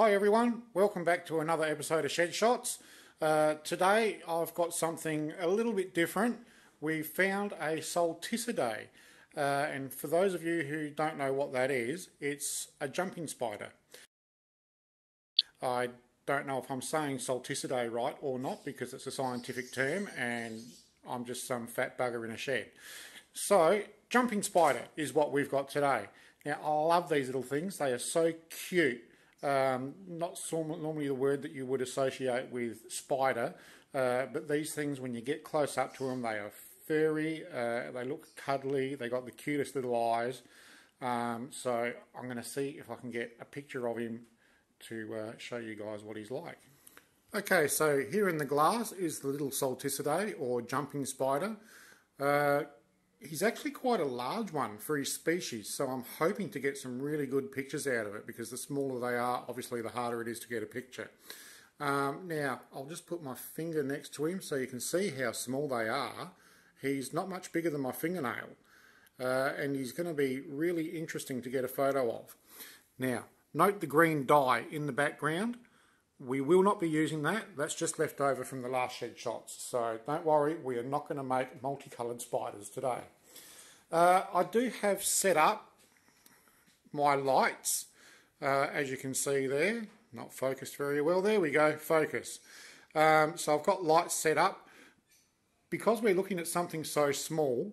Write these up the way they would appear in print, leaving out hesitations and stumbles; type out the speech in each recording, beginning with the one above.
Hi everyone, welcome back to another episode of Shed Shots. Today I've got something a little bit different. We found a Salticidae, and for those of you who don't know what that is, it's a jumping spider. I don't know if I'm saying Salticidae right or not because it's a scientific term and I'm just some fat bugger in a shed. So, jumping spider is what we've got today. Now I love these little things, they are so cute. Not normally the word that you would associate with spider, but these things, when you get close up to them, they are furry, they look cuddly, they got the cutest little eyes. So I'm going to see if I can get a picture of him to show you guys what he's like. Okay, so here in the glass is the little Salticidae, or jumping spider. He's actually quite a large one for his species, so I'm hoping to get some really good pictures out of it, because the smaller they are, obviously the harder it is to get a picture. Now, I'll just put my finger next to him so you can see how small they are. He's not much bigger than my fingernail, and he's going to be really interesting to get a photo of. Now, note the green dye in the background. We will not be using that. That's just left over from the last Shed Shots. So don't worry, we are not going to make multicoloured spiders today. I do have set up my lights, as you can see there. Not focused very well. There we go, focus. So I've got lights set up. Because we're looking at something so small,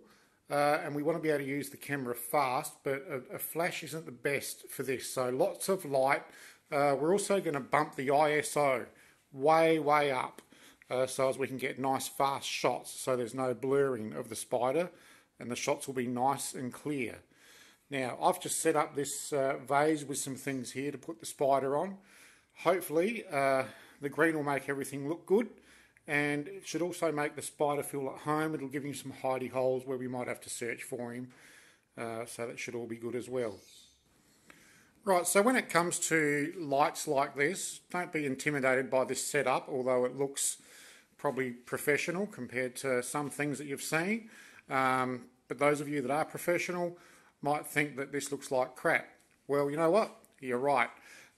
and we want to be able to use the camera fast, but a flash isn't the best for this. So lots of light. We're also going to bump the ISO way up so as we can get nice fast shots, so there's no blurring of the spider and the shots will be nice and clear. Now I've just set up this vase with some things here to put the spider on. Hopefully the green will make everything look good, and it should also make the spider feel at home. It'll give him some hidey holes where we might have to search for him, so that should all be good as well. Right, so when it comes to lights like this, don't be intimidated by this setup, although it looks probably professional compared to some things that you've seen. But those of you that are professional might think that this looks like crap. Well, you know what? You're right.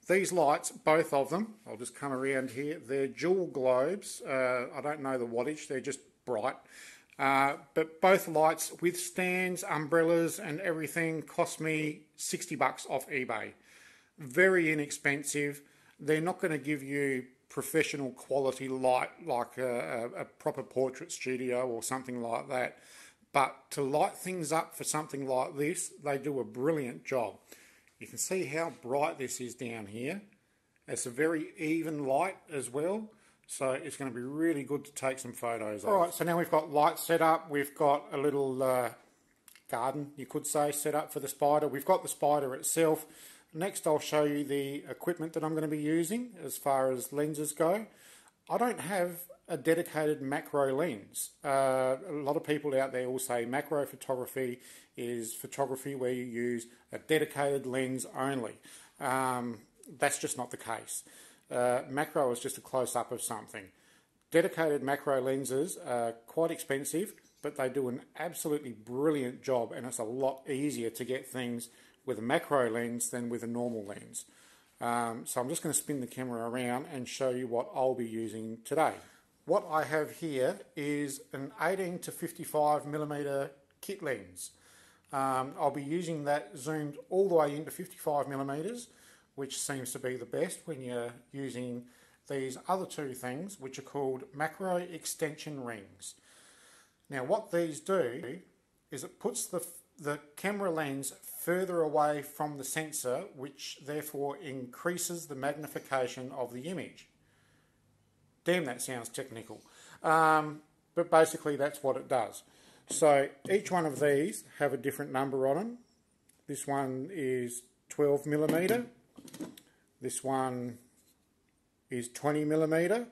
These lights, both of them, I'll just come around here, they're dual globes. I don't know the wattage, they're just bright. But both lights with stands, umbrellas and everything cost me 60 bucks off eBay. Very inexpensive. They're not going to give you professional quality light like a proper portrait studio or something like that. But to light things up for something like this, they do a brilliant job. You can see how bright this is down here. It's a very even light as well. So it's going to be really good to take some photos of. Alright, so now we've got lights set up. We've got a little garden, you could say, set up for the spider. We've got the spider itself. Next I'll show you the equipment that I'm going to be using as far as lenses go. I don't have a dedicated macro lens. A lot of people out there will say macro photography is photography where you use a dedicated lens only. That's just not the case. Macro is just a close-up of something. Dedicated macro lenses are quite expensive, but they do an absolutely brilliant job, and it's a lot easier to get things with a macro lens than with a normal lens. So I'm just going to spin the camera around and show you what I'll be using today. What I have here is an 18 to 55 millimeter kit lens. I'll be using that zoomed all the way into 55 millimeters, which seems to be the best when you're using these other two things, which are called macro extension rings. Now what these do is it puts the camera lens further away from the sensor, which therefore increases the magnification of the image. Damn, that sounds technical. But basically that's what it does. So each one of these have a different number on them. This one is 12 millimeter. This one is 20 millimeter,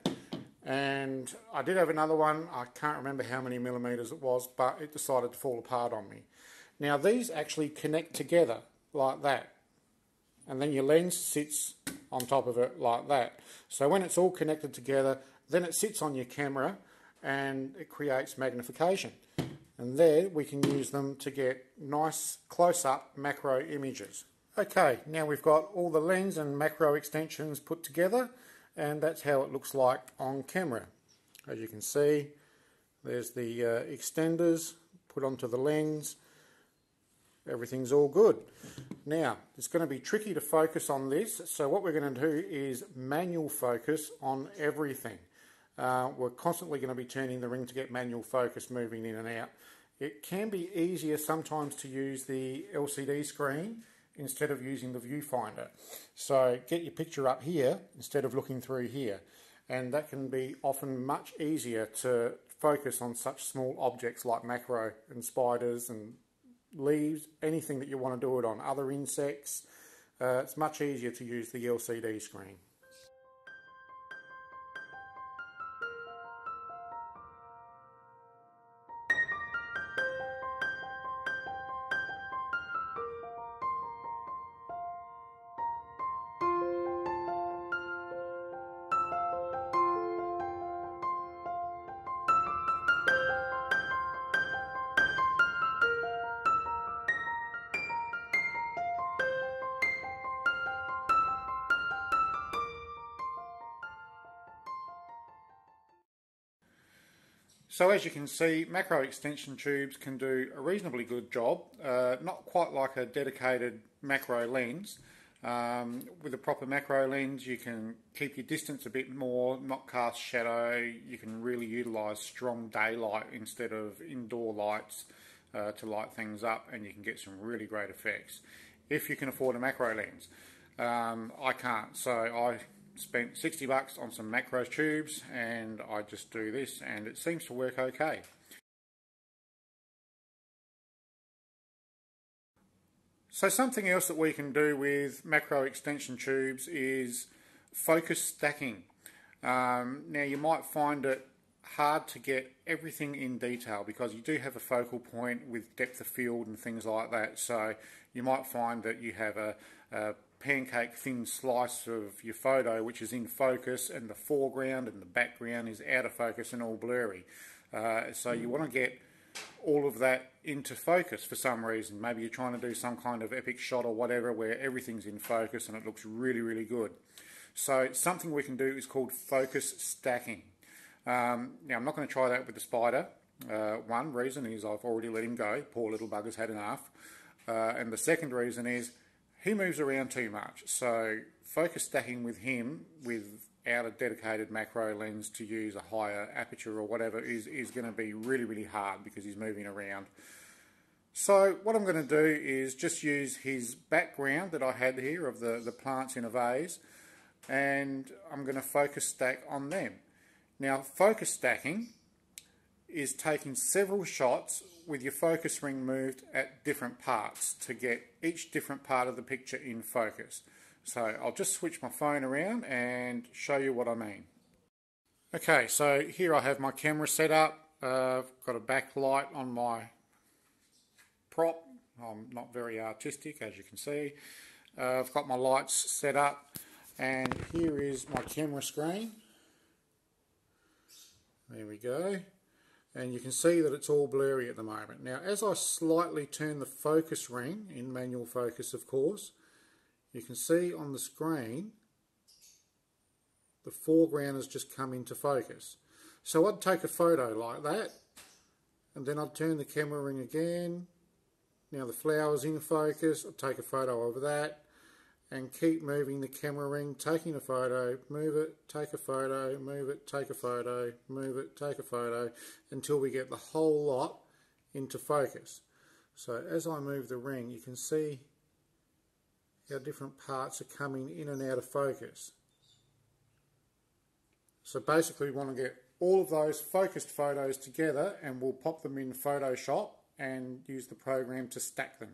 and I did have another one, I can't remember how many millimeters it was, but it decided to fall apart on me. Now these actually connect together like that, and then your lens sits on top of it like that. So when it's all connected together, then it sits on your camera and it creates magnification. And there we can use them to get nice close-up macro images. Okay, now we've got all the lens and macro extensions put together, and that's how it looks like on camera. As you can see, there's the extenders put onto the lens. Everything's all good. Now, it's going to be tricky to focus on this, so what we're going to do is manual focus on everything. We're constantly going to be turning the ring to get manual focus moving in and out. It can be easier sometimes to use the LCD screen instead of using the viewfinder. So get your picture up here instead of looking through here. And that can be often much easier to focus on such small objects like macro and spiders and leaves, anything that you want to do it on, other insects. It's much easier to use the LCD screen. So as you can see, macro extension tubes can do a reasonably good job, not quite like a dedicated macro lens. With a proper macro lens you can keep your distance a bit more, not cast shadow, you can really utilise strong daylight instead of indoor lights to light things up, and you can get some really great effects if you can afford a macro lens. I can't, so I spent $60 on some macro tubes and I just do this and it seems to work okay. So something else that we can do with macro extension tubes is focus stacking. Now you might find it hard to get everything in detail because you do have a focal point with depth of field and things like that, so you might find that you have a pancake thin slice of your photo which is in focus and the foreground and the background is out of focus and all blurry. So you want to get all of that into focus for some reason. Maybe you're trying to do some kind of epic shot or whatever where everything's in focus and it looks really, really good. So something we can do is called focus stacking. Now I'm not going to try that with the spider. One reason is I've already let him go. Poor little bugger's had enough. And the second reason is he moves around too much. So focus stacking with him without a dedicated macro lens to use a higher aperture or whatever is going to be really, really hard because he's moving around. So what I'm going to do is just use his background that I had here of the plants in a vase, and I'm going to focus stack on them. Now focus stacking is taking several shots with your focus ring moved at different parts to get each different part of the picture in focus. So I'll just switch my phone around and show you what I mean. Okay, so here I have my camera set up. I've got a backlight on my prop. I'm not very artistic, as you can see. I've got my lights set up, and here is my camera screen. There we go. And you can see that it's all blurry at the moment. Now as I slightly turn the focus ring, in manual focus of course, you can see on the screen the foreground has just come into focus. So I'd take a photo like that, and then I'd turn the camera ring again. Now the flower's in focus, I'd take a photo of that and keep moving the camera ring, taking a photo, move it, take a photo, move it, take a photo, move it, take a photo, until we get the whole lot into focus. So as I move the ring, you can see how different parts are coming in and out of focus. So basically we want to get all of those focused photos together, and we'll pop them in Photoshop and use the program to stack them.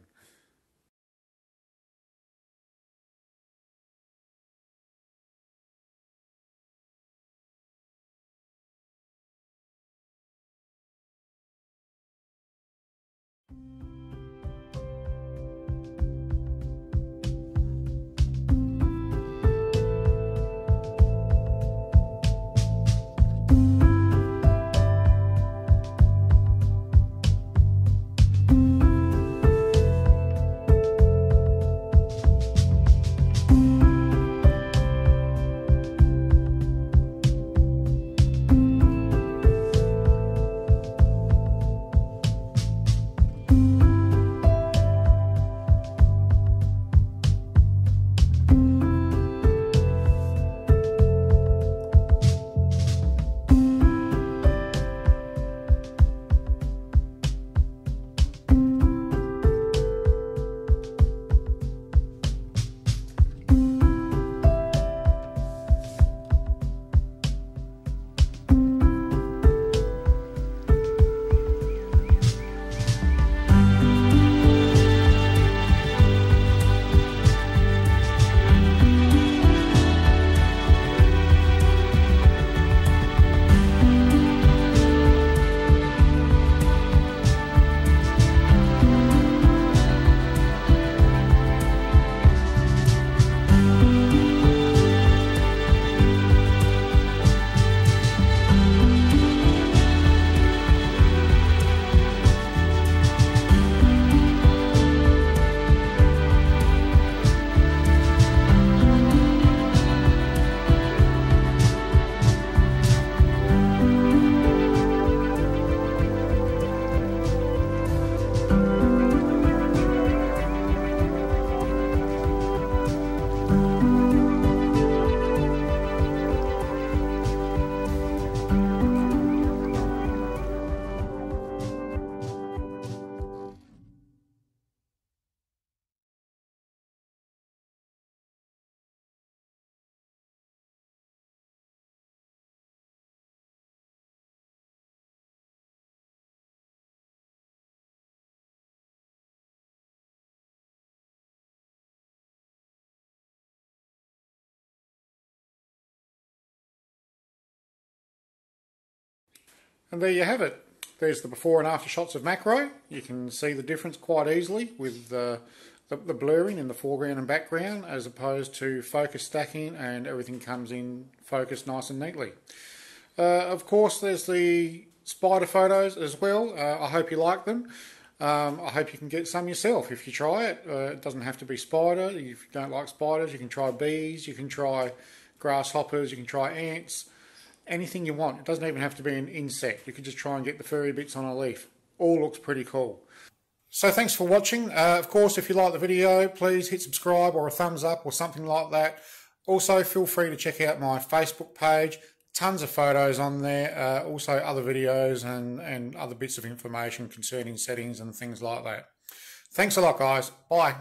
And there you have it. There's the before and after shots of macro. You can see the difference quite easily with the blurring in the foreground and background, as opposed to focus stacking, and everything comes in focus nice and neatly. Of course, there's the spider photos as well. I hope you like them. I hope you can get some yourself if you try it. It doesn't have to be spider. If you don't like spiders, you can try bees, you can try grasshoppers, you can try ants, anything you want. It doesn't even have to be an insect. You can just try and get the furry bits on a leaf. All looks pretty cool. So thanks for watching. Of course, if you like the video, please hit subscribe or a thumbs up or something like that. Also, feel free to check out my Facebook page. Tons of photos on there, also other videos and other bits of information concerning settings and things like that. Thanks a lot, guys. Bye.